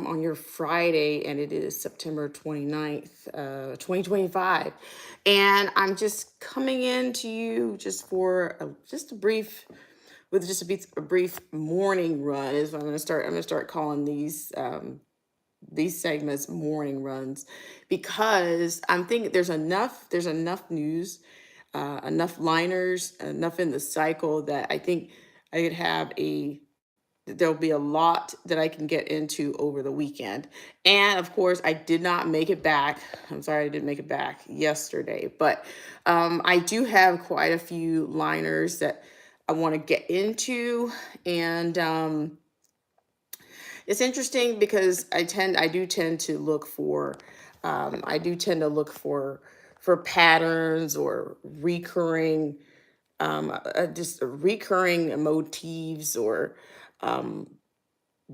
on your Friday, and it is September 29th, 2025. And I'm just coming in to you just for just a brief, with just a brief morning run is what I'm gonna start calling these segments morning runs, because I'm thinking there's enough news, enough liners, enough in the cycle that I think I could have a there'll be a lot that I can get into over the weekend. And of course, I did not make it back. I'm sorry, I didn't make it back yesterday, but I do have quite a few liners that I want to get into. And it's interesting because I do tend to look for, I do tend to look for patterns or just recurring motifs or um,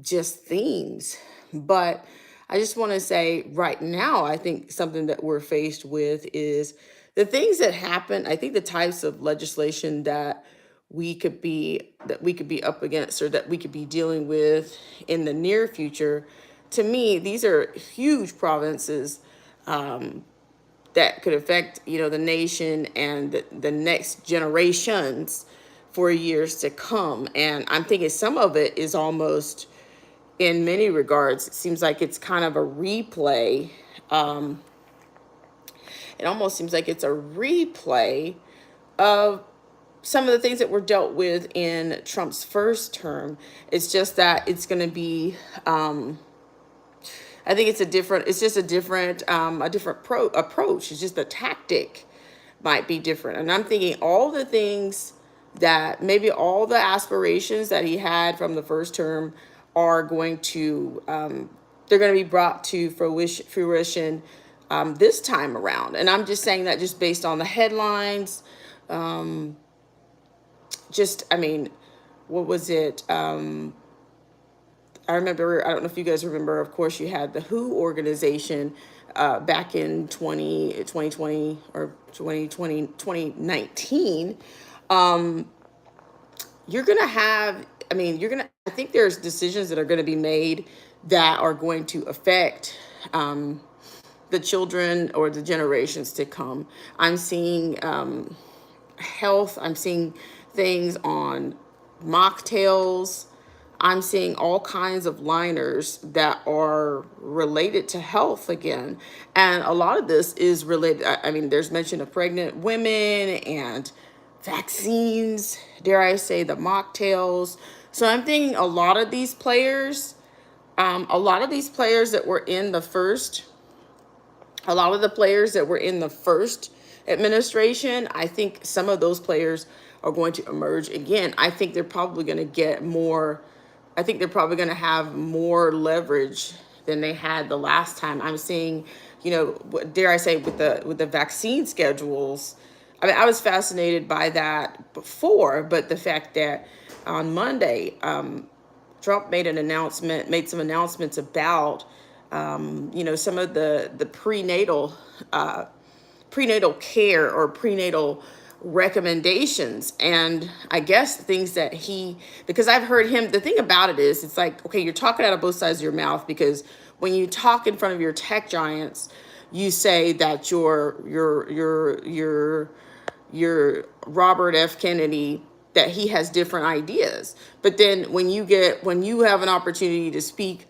just themes. But I just want to say right now, I think something that we're faced with is the things that happen. I think the types of legislation that we could be up against or that we could be dealing with in the near future. To me, these are huge provinces that could affect, the nation and the next generations for years to come. And I'm thinking some of it is almost, in many regards, it seems like it's kind of a replay. Um, it almost seems like it's a replay of some of the things that were dealt with in Trump's first term. It's just that it's going to be, I think it's just a different approach. It's just the tactic might be different. And I'm thinking all the things that maybe all the aspirations that he had from the first term are going to, they're going to be brought to fruition this time around. And I'm just saying that just based on the headlines. I mean, what was it? I remember, I don't know if you guys remember, of course, you had the WHO organization back in 2020 or 2020 2019. You're going to have, I think there's decisions that are going to be made that are going to affect the children or the generations to come. I'm seeing health, I'm seeing things on mocktails. I'm seeing all kinds of liners that are related to health again. And a lot of this is related. There's mention of pregnant women and vaccines, dare I say, the mocktails. So I'm thinking a lot of these players that were in the first, a lot of the players that were in the first administration, I think some of those players are going to emerge again. I think they're probably going to get more. I think they're probably going to have more leverage than they had the last time. I'm seeing, dare I say, with the vaccine schedules. I was fascinated by that before, but the fact that on Monday, Trump made some announcements about, some of the prenatal care or prenatal recommendations. And I guess things that because I've heard him, the thing about it is, it's like, okay, you're talking out of both sides of your mouth, because when you talk in front of your tech giants, you say that you're Robert F. Kennedy, that he has different ideas. But then when you have an opportunity to speak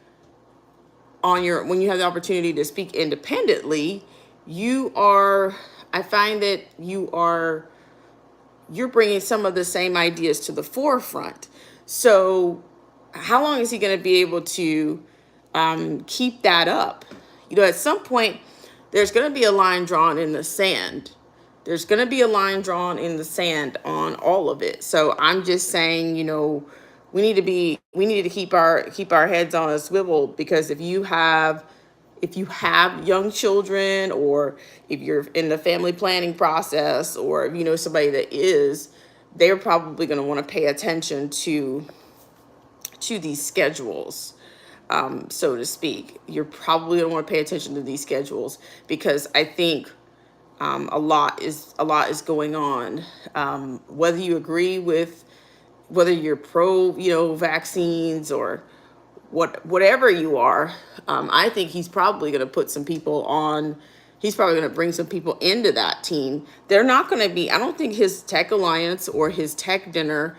when you have the opportunity to speak independently, you are, I find that you're bringing some of the same ideas to the forefront. So how long is he going to be able to keep that up? At some point, there's going to be a line drawn in the sand. There's going to be a line drawn in the sand on all of it. So I'm just saying, we need to keep our heads on a swivel, because if you have young children, or if you're in the family planning process, or if you know somebody that is, they're probably going to want to pay attention to these schedules, so to speak. You're probably going to want to pay attention to these schedules, because I think a lot is going on. Whether you agree with, whether you're pro, vaccines, or whatever you are, I think he's probably going to put some people on. He's probably going to bring some people into that team. They're not going to be. I don't think his tech alliance or his tech dinner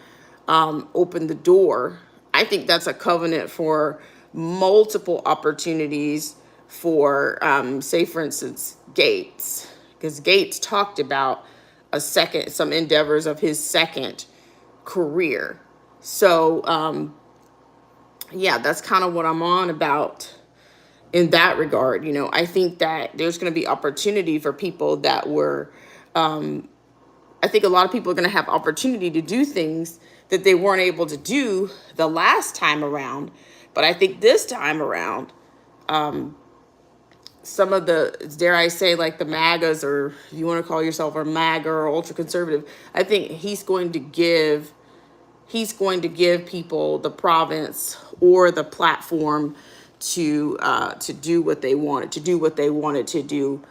opened the door. I think that's a covenant for multiple opportunities for, say, for instance, Gates, because Gates talked about some endeavors of his second career. So, yeah, that's kind of what I'm on about in that regard. I think that there's going to be opportunity for people that were, I think a lot of people are going to have opportunity to do things that they weren't able to do the last time around. But I think this time around, some of the, dare I say, like the MAGAs, or if you want to call yourself a MAGA or ultra conservative, I think he's going to give people the province or the platform to do what they wanted to do,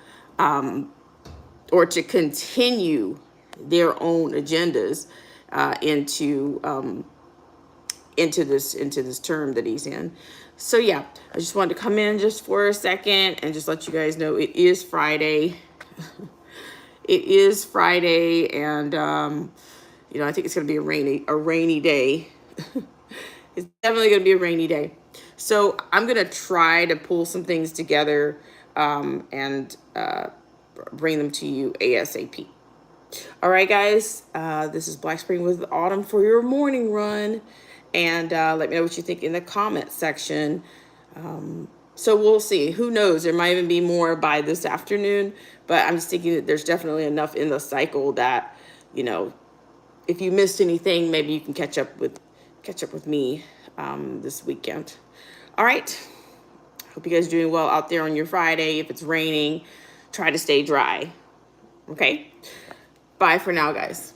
or to continue their own agendas into this term that he's in. So yeah, I just wanted to come in just for a second and just let you guys know it is Friday. It is Friday, and I think it's going to be a rainy day. It's definitely going to be a rainy day. So I'm going to try to pull some things together and bring them to you ASAP. All right, guys, this is Black Spring with Autumn for your morning run. And let me know what you think in the comment section. So we'll see. Who knows? There might even be more by this afternoon. But I'm just thinking that there's definitely enough in the cycle that, if you missed anything, maybe you can catch up with me this weekend. All right. Hope you guys are doing well out there on your Friday. If it's raining, try to stay dry. Okay. Bye for now, guys.